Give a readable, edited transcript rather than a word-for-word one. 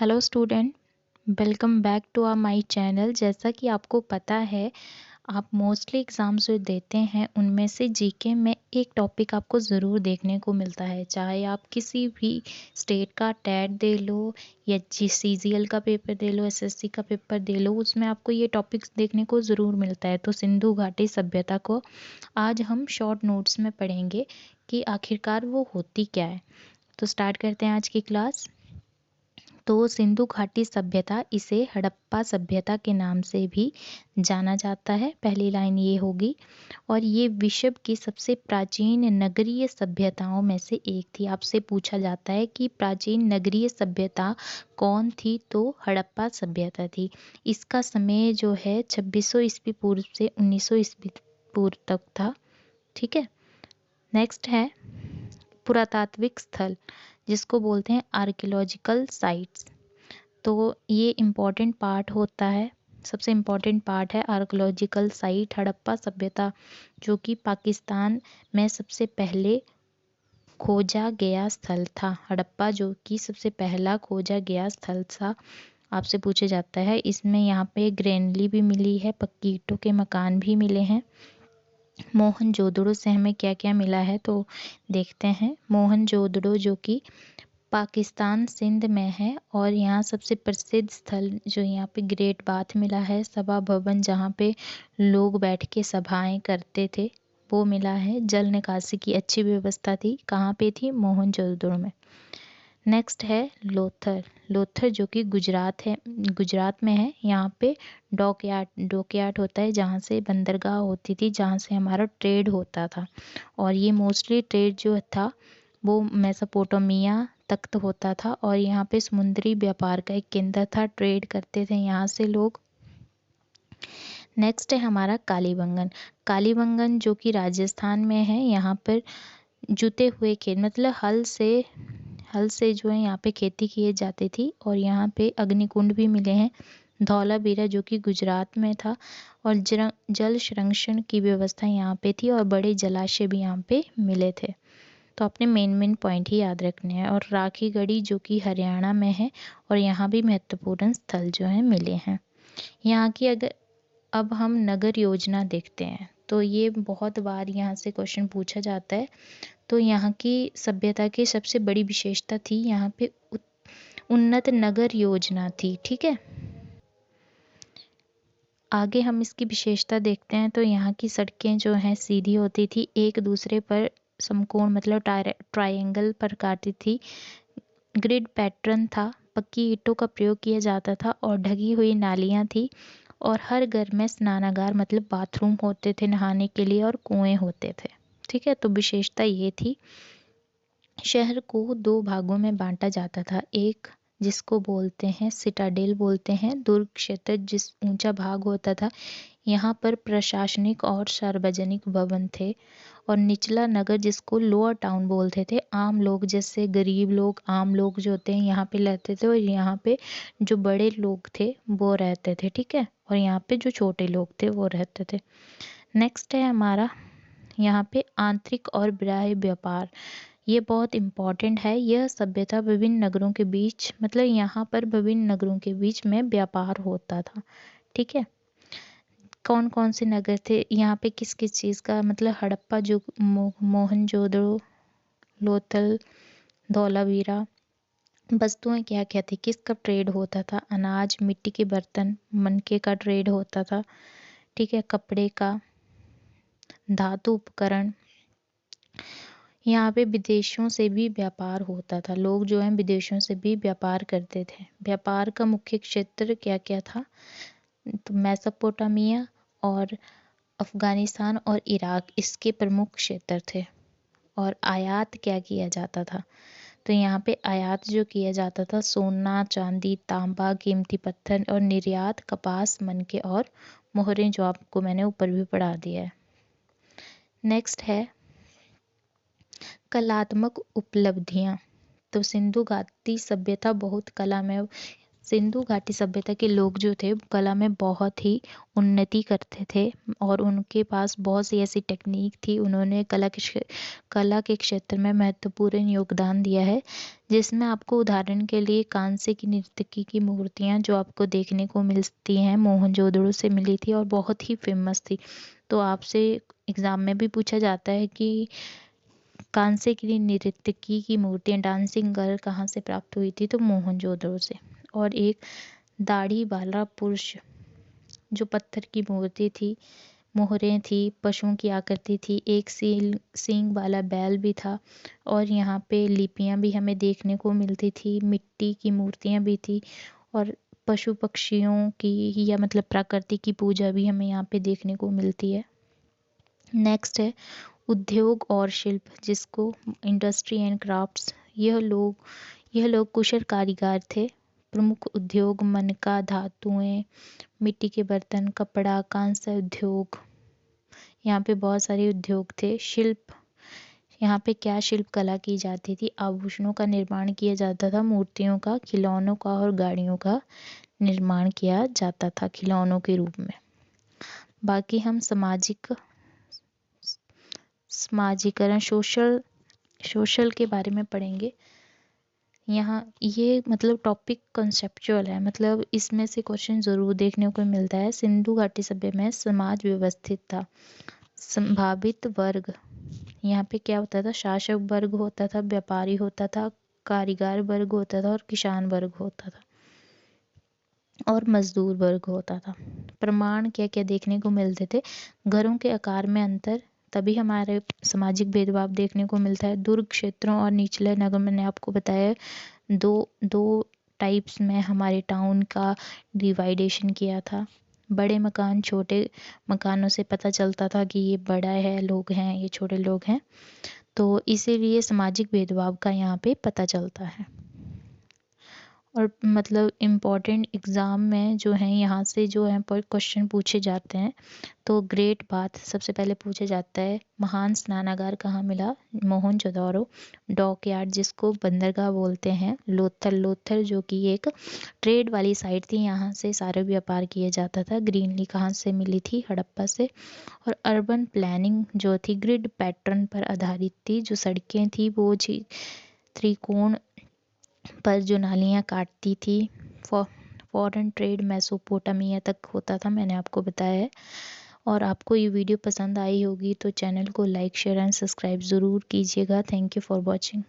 Hello student, welcome back to my channel. जैसा कि आपको पता है, आप मोस्टली एग्ज़ाम्स जो देते हैं उनमें से जीके में एक टॉपिक आपको ज़रूर देखने को मिलता है। चाहे आप किसी भी स्टेट का टेट दे लो या सीजीएल का पेपर दे लो, एसएससी का पेपर दे लो, उसमें आपको ये टॉपिक्स देखने को ज़रूर मिलता है। तो सिंधु घाटी सभ्यता को आज हम शॉर्ट नोट्स में पढ़ेंगे कि आखिरकार वो होती क्या है। तो स्टार्ट करते हैं आज की क्लास। तो सिंधु घाटी सभ्यता, इसे हड़प्पा सभ्यता के नाम से भी जाना जाता है। पहली लाइन ये होगी। और ये विश्व की सबसे प्राचीन नगरीय सभ्यताओं में से एक थी। आपसे पूछा जाता है कि प्राचीन नगरीय सभ्यता कौन थी, तो हड़प्पा सभ्यता थी। इसका समय जो है 2600 ईस्वी पूर्व से 1900 ईस्वी पूर्व तक था। ठीक है। नेक्स्ट है पुरातात्विक स्थल, जिसको बोलते हैं आर्कियोलॉजिकल साइट्स। तो ये इम्पॉर्टेंट पार्ट होता है, सबसे इम्पॉर्टेंट पार्ट है आर्कियोलॉजिकल साइट। हड़प्पा सभ्यता जो कि पाकिस्तान में सबसे पहले खोजा गया स्थल था। हड़प्पा जो कि सबसे पहला खोजा गया स्थल था, आपसे पूछा जाता है। इसमें यहाँ पे ग्रेनरी भी मिली है, पक्की ईंटों के मकान भी मिले हैं। मोहनजोदड़ो से हमें क्या क्या मिला है तो देखते हैं। मोहनजोदड़ो जो कि पाकिस्तान सिंध में है, और यहाँ सबसे प्रसिद्ध स्थल जो यहाँ पे ग्रेट बाथ मिला है, सभा भवन जहाँ पे लोग बैठ के सभाएं करते थे, वो मिला है। जल निकासी की अच्छी व्यवस्था थी। कहाँ पे थी? मोहनजोदड़ो में। नेक्स्ट है लोथर। लोथर जो कि गुजरात में है। यहाँ पे डॉकयार्ड होता है, जहाँ से बंदरगाह होती थी, जहाँ से हमारा ट्रेड होता था। और ये मोस्टली ट्रेड जो था वो मेसोपोटामिया तक तो होता था, और यहाँ पे समुद्री व्यापार का एक केंद्र था। ट्रेड करते थे यहाँ से लोग। नेक्स्ट है हमारा कालीबंगन। कालीबंगन जो कि राजस्थान में है। यहाँ पर जुते हुए खेत, मतलब हल से जो है यहाँ पे खेती किए जाती थी। और यहाँ पे अग्निकुंड भी मिले हैं। धौलावीरा जो कि गुजरात में था, और जल संरक्षण की व्यवस्था यहाँ पे थी, और बड़े जलाशय भी यहाँ पे मिले थे। तो अपने मेन पॉइंट ही याद रखने हैं। और राखीगढ़ी जो कि हरियाणा में है, और यहाँ भी महत्वपूर्ण स्थल जो है मिले हैं। यहाँ की अगर अब हम नगर योजना देखते हैं, तो ये बहुत बार यहाँ से क्वेश्चन पूछा जाता है। तो यहाँ की सभ्यता की सबसे बड़ी विशेषता थी, यहाँ पे उन्नत नगर योजना थी। ठीक है। आगे हम इसकी विशेषता देखते हैं। तो यहाँ की सड़कें जो हैं सीधी होती थी, एक दूसरे पर समकोण मतलब ट्रायंगल पर काटी थी। ग्रिड पैटर्न था। पक्की ईंटों का प्रयोग किया जाता था, और ढकी हुई नालियाँ थी। और हर घर में स्नानागार मतलब बाथरूम होते थे नहाने के लिए, और कुएं होते थे। ठीक है। तो विशेषता ये थी। शहर को दो भागों में बांटा जाता था। एक जिसको बोलते हैं सिटाडेल बोलते हैं, दुर्ग क्षेत्र, जिस ऊंचा भाग होता था। यहाँ पर प्रशासनिक और सार्वजनिक भवन थे। और निचला नगर जिसको लोअर टाउन बोलते थे, आम लोग जैसे गरीब लोग, आम लोग जो होते हैं यहाँ पे रहते थे। और यहाँ पे जो बड़े लोग थे वो रहते थे। ठीक है। और यहाँ पे जो छोटे लोग थे वो रहते थे। नेक्स्ट है हमारा यहाँ पे आंतरिक और बाह्य व्यापार। ये बहुत इम्पॉर्टेंट है। यह सभ्यता विभिन्न नगरों के बीच, मतलब यहाँ पर विभिन्न नगरों के बीच में व्यापार होता था। ठीक है। कौन कौन से नगर थे यहाँ पे, किस किस चीज़ का, मतलब हड़प्पा जो मोहनजोदड़ो, लोथल, धौलावीरा, वस्तुएं क्या क्या थी, किसका ट्रेड होता था? अनाज, मिट्टी के बर्तन, मनके का ट्रेड होता था। ठीक है। कपड़े का, धातु उपकरण। यहाँ पे विदेशों से भी व्यापार होता था। लोग जो हैं विदेशों से भी व्यापार करते थे। व्यापार का मुख्य क्षेत्र क्या क्या था? तो मेसोपोटामिया और अफगानिस्तान और इराक इसके प्रमुख क्षेत्र थे। और आयात क्या किया जाता था? तो यहाँ पे आयात जो किया जाता था, सोना, चांदी, तांबा, कीमती पत्थर। और निर्यात कपास, मनके और मोहरें, जो आपको मैंने ऊपर भी पढ़ा दिया है। नेक्स्ट है कलात्मक उपलब्धियां। तो सिंधु घाटी सभ्यता बहुत कला में सिंधु घाटी सभ्यता के लोग जो थे कला में बहुत ही उन्नति करते थे और उनके पास बहुत सी ऐसी टेक्निक थी। उन्होंने कला के क्षेत्र में महत्वपूर्ण योगदान दिया है, जिसमें आपको उदाहरण के लिए कांसे की नर्तकी की मूर्तियां जो आपको देखने को मिलती हैं मोहनजोदड़ो से मिली थी और बहुत ही फेमस थी। तो आपसे एग्जाम में भी पूछा जाता है कि कांसे की नर्तकी की मूर्तियां डांसिंग गर्ल कहाँ से प्राप्त हुई थी, तो मोहनजोदड़ो से। और एक दाढ़ी वाला पुरुष जो पत्थर की मूर्ति थी, मोहरें थी, पशुओं की आकृति थी, एक सींग वाला बैल भी था और यहाँ पे लिपियां भी हमें देखने को मिलती थी, मिट्टी की मूर्तियां भी थी और पशु पक्षियों की या मतलब प्रकृति की पूजा भी हमें यहाँ पे देखने को मिलती है। नेक्स्ट है उद्योग और शिल्प, जिसको इंडस्ट्री एंड क्राफ्ट्स। यह लोग कुशल कारीगर थे। प्रमुख उद्योग मनका, धातुएं, मिट्टी के बर्तन, कपड़ा, कांस्य उद्योग, यहाँ पे बहुत सारे उद्योग थे। शिल्प, यहाँ पे क्या शिल्प कला की जाती थी? आभूषणों का निर्माण किया जाता था, मूर्तियों का, खिलौनों का और गाड़ियों का निर्माण किया जाता था खिलौनों के रूप में। बाकी हम समाजीकरण सोशल के बारे में पढ़ेंगे। यहाँ ये मतलब टॉपिक कंसेप्चुअल है, मतलब इसमें से क्वेश्चन ज़रूर देखने को मिलता है। सिंधु घाटी सभ्यता में समाज व्यवस्थित था। संभावित वर्ग, यहाँ पे क्या होता था? शासक वर्ग होता था, व्यापारी होता था, कारीगर वर्ग होता था और किसान वर्ग होता था और मजदूर वर्ग होता था। प्रमाण क्या क्या देखने को मिलते थे? घरों के आकार में अंतर, तभी हमारे सामाजिक भेदभाव देखने को मिलता है। दुर्ग क्षेत्रों और निचले नगर, मैंने आपको बताया दो टाइप्स में हमारे टाउन का डिवाइडेशन किया था। बड़े मकान छोटे मकानों से पता चलता था कि ये बड़ा है लोग हैं, ये छोटे लोग हैं, तो इसीलिए सामाजिक भेदभाव का यहाँ पे पता चलता है। और मतलब इम्पॉर्टेंट एग्ज़ाम में जो है यहाँ से जो है पर क्वेश्चन पूछे जाते हैं। तो ग्रेट बाथ सबसे पहले पूछा जाता है। महान स्नानागार कहाँ मिला? मोहनजोदड़ो। डॉक यार्ड, जिसको बंदरगाह बोलते हैं। लोथल जो कि एक ट्रेड वाली साइट थी, यहाँ से सारा व्यापार किया जाता था। ग्रीनली कहाँ से मिली थी? हड़प्पा से। और अर्बन प्लानिंग जो थी ग्रिड पैटर्न पर आधारित थी। जो सड़कें थी वो त्रिकोण पर जो नालियाँ काटती थी। फॉरेन ट्रेड मेसोपोटामिया तक होता था, मैंने आपको बताया है। और आपको ये वीडियो पसंद आई होगी तो चैनल को लाइक शेयर एंड सब्सक्राइब ज़रूर कीजिएगा। Thank you for watching.